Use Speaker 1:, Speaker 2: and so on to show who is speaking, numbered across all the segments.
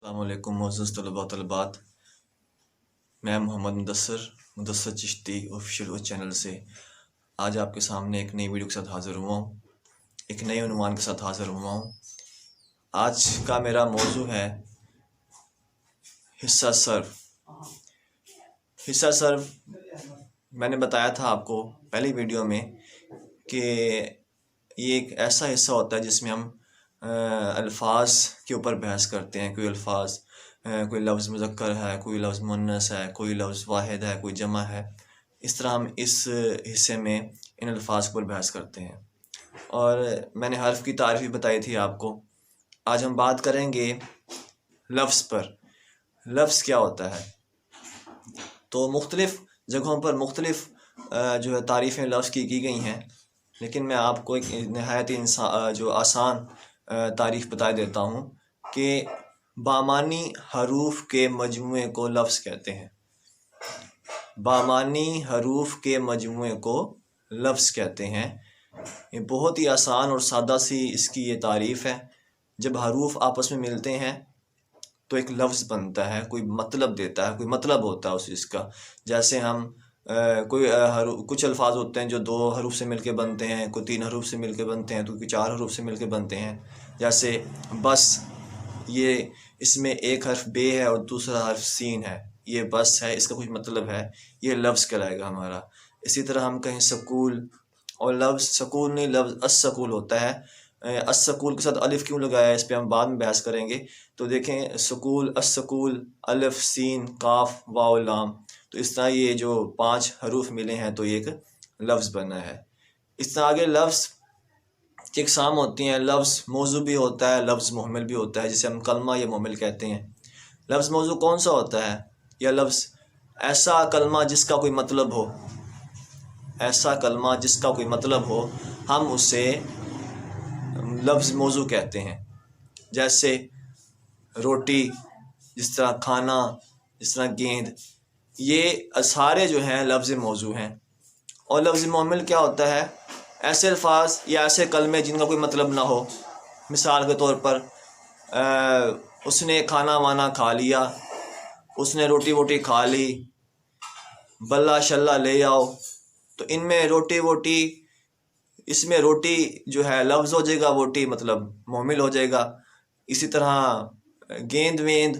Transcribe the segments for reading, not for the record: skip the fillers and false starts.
Speaker 1: अस्सलामुअलैकुम मोअज़्ज़ज़ तलबा तलबात। मैं मोहम्मद मुदस्सर चिश्ती ऑफिशियल चैनल से आज आपके सामने एक नई वीडियो के साथ हाज़िर हुआ हूँ, एक नए उन्वान के साथ हाज़िर हुआ हूँ। आज का मेरा मौजू है हिस्सा सर्व। हिस्सा सर्व मैंने बताया था आपको पहली वीडियो में कि ये एक ऐसा हिस्सा होता है जिसमें हम अल्फाज के ऊपर बहस करते हैं। कोई लफ्ज़ मुज़क्कर है, कोई लफ्ज़ मुन्नस है, कोई लफ्ज़ वाहिद है, कोई जमा है। इस तरह हम इस हिस्से में इन अल्फाज पर बहस करते हैं और मैंने हर्फ़ की तारीफ़ भी बताई थी आपको। आज हम बात करेंगे लफ्ज़ पर। लफ्ज़ क्या होता है? तो मुख्तलिफ़ जगहों पर मुख्तलिफ़ जो है तारीफ़ें लफ्ज़ की गई हैं, लेकिन मैं आपको एक नहायत जो आसान तारीफ़ बता देता हूँ कि बामानी हरूफ के मजमूए को लफ्ज़ कहते हैं। बामानी हरूफ के मजमूए को लफ्ज़ कहते हैं। ये बहुत ही आसान और सादा सी इसकी ये तारीफ़ है। जब हरूफ आपस में मिलते हैं तो एक लफ्ज़ बनता है, कोई मतलब देता है, कोई मतलब होता है उस चीज़ का। जैसे हम कुछ अल्फाज होते हैं जो 2 हरूफ से मिलके बनते हैं, कोई 3 हरूफ से मिलके बनते हैं, तो कोई 4 हरूफ से मिलके बनते हैं। जैसे बस, ये इसमें एक हर्फ बे है और दूसरा हर्फ सीन है, ये बस है, इसका कुछ मतलब है, ये लफ्ज़ कहलाएगा हमारा। इसी तरह हम कहें सकूल, और लफ्ज़ सकूल नहीं, लफ्ज़ अस्सकूल होता है। अस्सकूल के साथ अलिफ क्यों लगाया है, इस पर हम बाद में बहस करेंगे। तो देखें, सकूल, अस्सकूल, अलिफ, सीन, काफ, वाव, लाम, तो इस तरह ये जो 5 हरूफ मिले हैं तो ये एक लफ्ज़ बना है। इस तरह आगे लफ्ज़ की इक़साम होती हैं। लफ्ज़ मौजू भी होता है, लफ्ज़ मुहमिल भी होता है, जिसे हम कलमा या मुहमिल कहते हैं। लफ्ज़ मौजू कौन सा होता है? या लफ्ज़ ऐसा कलमा जिसका कोई मतलब हो, ऐसा कलमा जिसका कोई मतलब हो, हम उसे लफ्ज़ मौजू कहते हैं। जैसे रोटी, जिस तरह खाना, जिस तरह गेंद, ये सारे जो हैं लफ्ज़ मौजू हैं। और लफ्ज़ मुहमिल क्या होता है? ऐसे अल्फाज या ऐसे कलमे जिनका कोई मतलब ना हो। मिसाल के तौर पर उसने खाना वाना खा लिया, उसने रोटी वोटी खा ली, बल्ला शल्ला ले आओ, तो इनमें रोटी वोटी, इसमें रोटी जो है लफ्ज़ हो जाएगा, वोटी मतलब मुहमिल हो जाएगा। इसी तरह गेंद वेंद,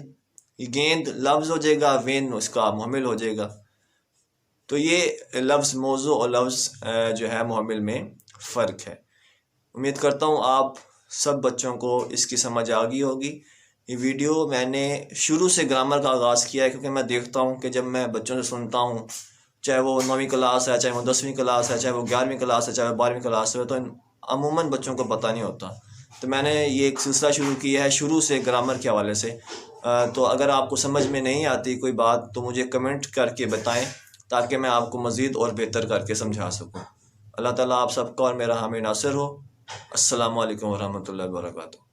Speaker 1: गेंद लफ्ज़ हो जाएगा, वेंद उसका मुहमिल हो जाएगा। तो ये लफ्ज़ मौजू और लफ्ज़ जो है मुहमिल में फ़र्क है। उम्मीद करता हूँ आप सब बच्चों को इसकी समझ आ गई होगी। ये वीडियो मैंने शुरू से ग्रामर का आगाज़ किया है, क्योंकि मैं देखता हूँ कि जब मैं बच्चों से सुनता हूँ, चाहे वो 9वीं क्लास है, चाहे वो 10वीं क्लास है, चाहे वो 11वीं क्लास है, चाहे वो 12वीं क्लास है, तो अमूमन बच्चों को पता नहीं होता। तो मैंने ये एक सिलसिला शुरू किया है शुरू से ग्रामर के हवाले से। तो अगर आपको समझ में नहीं आती कोई बात तो मुझे कमेंट करके बताएं, ताकि मैं आपको मज़ीद और बेहतर करके समझा सकूँ। अल्लाह ताला आप सबका और मेरा हामी नासिर हो। अस्सलामु अलैकुम वरहमतुल्लाहि वबरकातुहू।